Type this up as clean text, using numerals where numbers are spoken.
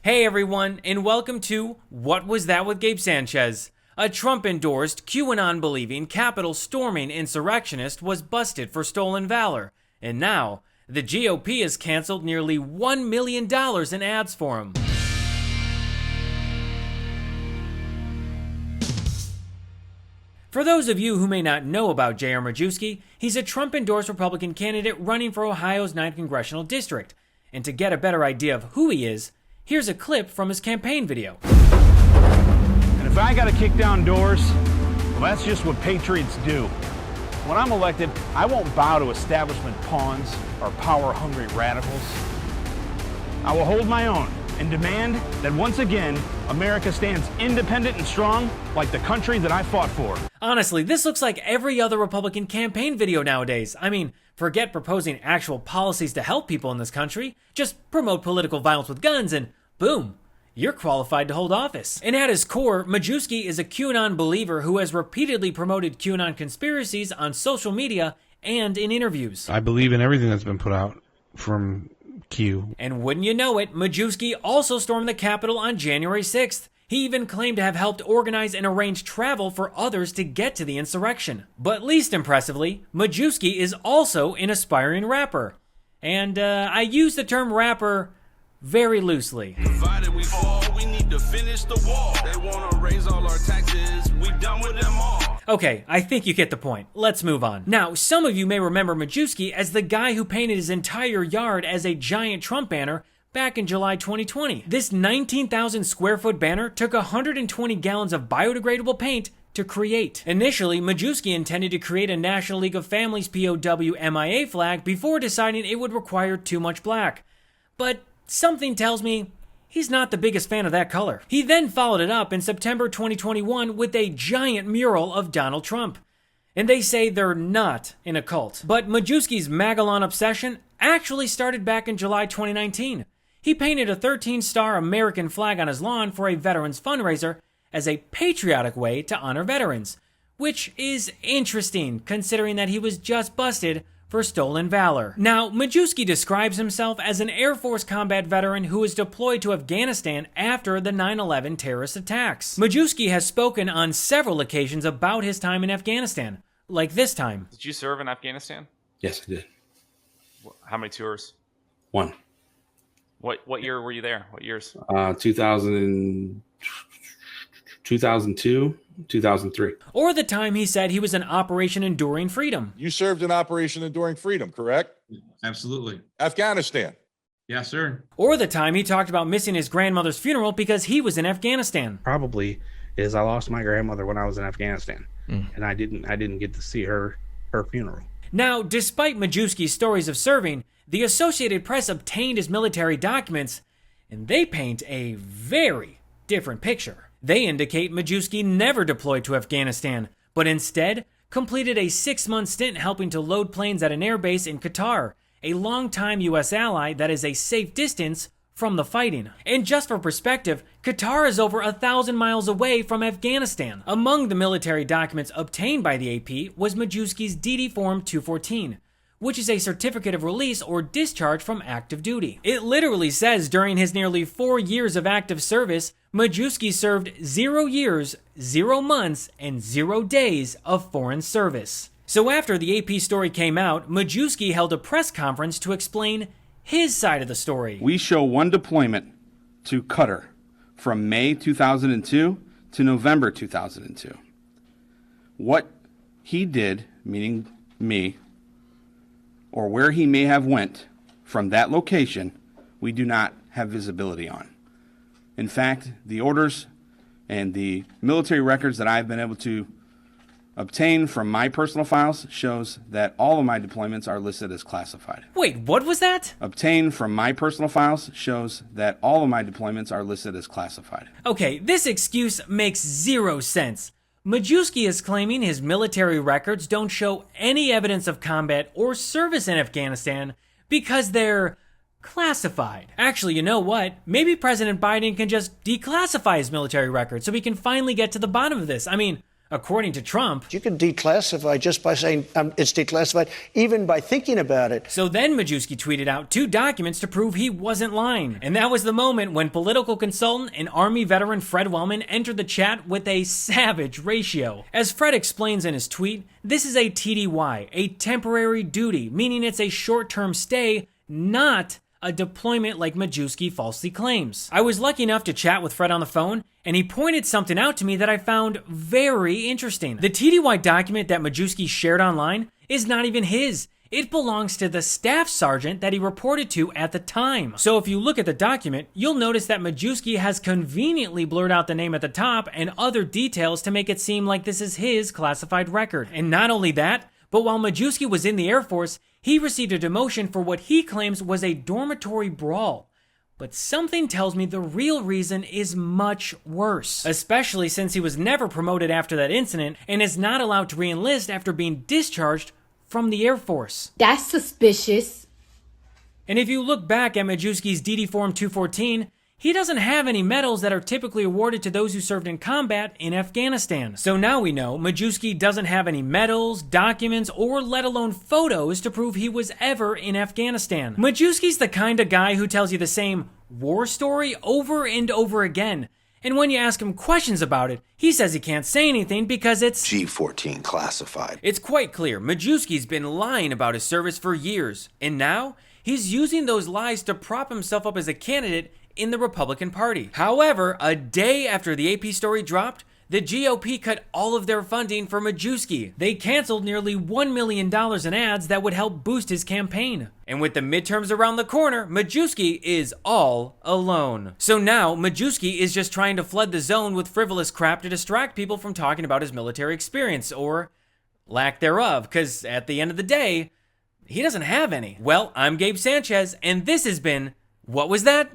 Hey everyone, and welcome to What Was That with Gabe Sanchez? A Trump-endorsed, QAnon-believing, Capitol-storming insurrectionist was busted for stolen valor, and now the GOP has canceled nearly $1 million in ads for him. For those of you who may not know about J.R. Majewski, he's a Trump-endorsed Republican candidate running for Ohio's 9th Congressional District. And to get a better idea of who he is, here's a clip from his campaign video. And if I gotta kick down doors, well, that's just what patriots do. When I'm elected, I won't bow to establishment pawns or power-hungry radicals. I will hold my own and demand that once again, America stands independent and strong like the country that I fought for. Honestly, this looks like every other Republican campaign video nowadays. I mean, forget proposing actual policies to help people in this country. Just promote political violence with guns and boom, you're qualified to hold office. And at his core, Majewski is a QAnon believer who has repeatedly promoted QAnon conspiracies on social media and in interviews. I believe in everything that's been put out from Q. And wouldn't you know it, Majewski also stormed the Capitol on January 6th. He even claimed to have helped organize and arrange travel for others to get to the insurrection. But least impressively, Majewski is also an aspiring rapper. And I use the term rapper very loosely. Provided we fall, we need to finish the wall. They want to raise all our taxes, we done with them all. Okay, I think you get the point. Let's move on. Now, some of you may remember Majewski as the guy who painted his entire yard as a giant Trump banner back in July 2020. This 19,000 square foot banner took 120 gallons of biodegradable paint to create. Initially, Majewski intended to create a National League of Families POW MIA flag before deciding it would require too much black. But something tells me he's not the biggest fan of that color. He then followed it up in September 2021 with a giant mural of Donald Trump. And they say they're not in a cult. But Majewski's MAGA obsession actually started back in July 2019. He painted a 13-star American flag on his lawn for a veterans fundraiser as a patriotic way to honor veterans, which is interesting considering that he was just busted for stolen valor. Now, Majewski describes himself as an Air Force combat veteran who was deployed to Afghanistan after the 9/11 terrorist attacks. Majewski has spoken on several occasions about his time in Afghanistan, like this time. Did you serve in Afghanistan? Yes, I did. How many tours? One. What year were you there? What years? 2002, 2003. Or the time he said he was in Operation Enduring Freedom. You served in Operation Enduring Freedom, correct? Absolutely. Afghanistan. Yes, sir. Or the time he talked about missing his grandmother's funeral because he was in Afghanistan. Probably is I lost my grandmother when I was in Afghanistan, and I didn't get to see her funeral. Now, despite Majewski's stories of serving, the Associated Press obtained his military documents, and they paint a very different picture. They indicate Majewski never deployed to Afghanistan, but instead completed a 6-month stint helping to load planes at an airbase in Qatar, a longtime U.S. ally that is a safe distance from the fighting. And just for perspective, Qatar is over 1,000 miles away from Afghanistan. Among the military documents obtained by the AP was Majewski's DD Form 214, which is a certificate of release or discharge from active duty. It literally says during his nearly 4 years of active service, Majewski served 0 years, 0 months, and 0 days of foreign service. So after the AP story came out, Majewski held a press conference to explain his side of the story. We show one deployment to Qatar from May 2002 to November 2002. What he did, meaning me, or where he may have went from that location, we do not have visibility on. In fact, the orders and the military records that I've been able to obtain from my personal files shows that all of my deployments are listed as classified. Wait, what was that? Obtained from my personal files shows that all of my deployments are listed as classified. Okay, this excuse makes 0 sense. Majewski is claiming his military records don't show any evidence of combat or service in Afghanistan because they're classified. Actually, you know what? Maybe President Biden can just declassify his military records so we can finally get to the bottom of this. I mean, According to Trump, you can declassify just by saying it's declassified, even by thinking about it. So then Majewski tweeted out 2 documents to prove he wasn't lying. And that was the moment when political consultant and Army veteran Fred Wellman entered the chat with a savage ratio. As Fred explains in his tweet, this is a TDY, a temporary duty, meaning it's a short-term stay, not a deployment like Majewski falsely claims. I was lucky enough to chat with Fred on the phone, and he pointed something out to me that I found very interesting. The TDY document that Majewski shared online is not even his. It belongs to the staff sergeant that he reported to at the time. So if you look at the document, you'll notice that Majewski has conveniently blurred out the name at the top and other details to make it seem like this is his classified record. And not only that, but while Majewski was in the Air Force, he received a demotion for what he claims was a dormitory brawl. But something tells me the real reason is much worse, especially since he was never promoted after that incident and is not allowed to re-enlist after being discharged from the Air Force. That's suspicious. And if you look back at Majewski's DD Form 214, he doesn't have any medals that are typically awarded to those who served in combat in Afghanistan. So now we know Majewski doesn't have any medals, documents, or let alone photos to prove he was ever in Afghanistan. Majewski's the kind of guy who tells you the same war story over and over again. And when you ask him questions about it, he says he can't say anything because it's G14 classified. It's quite clear Majewski's been lying about his service for years. And now he's using those lies to prop himself up as a candidate in the Republican Party. However, a day after the AP story dropped, the GOP cut all of their funding for Majewski. They canceled nearly $1 million in ads that would help boost his campaign. And with the midterms around the corner, Majewski is all alone. So now, Majewski is just trying to flood the zone with frivolous crap to distract people from talking about his military experience, or lack thereof, because at the end of the day, he doesn't have any. Well, I'm Gabe Sanchez, and this has been What Was That?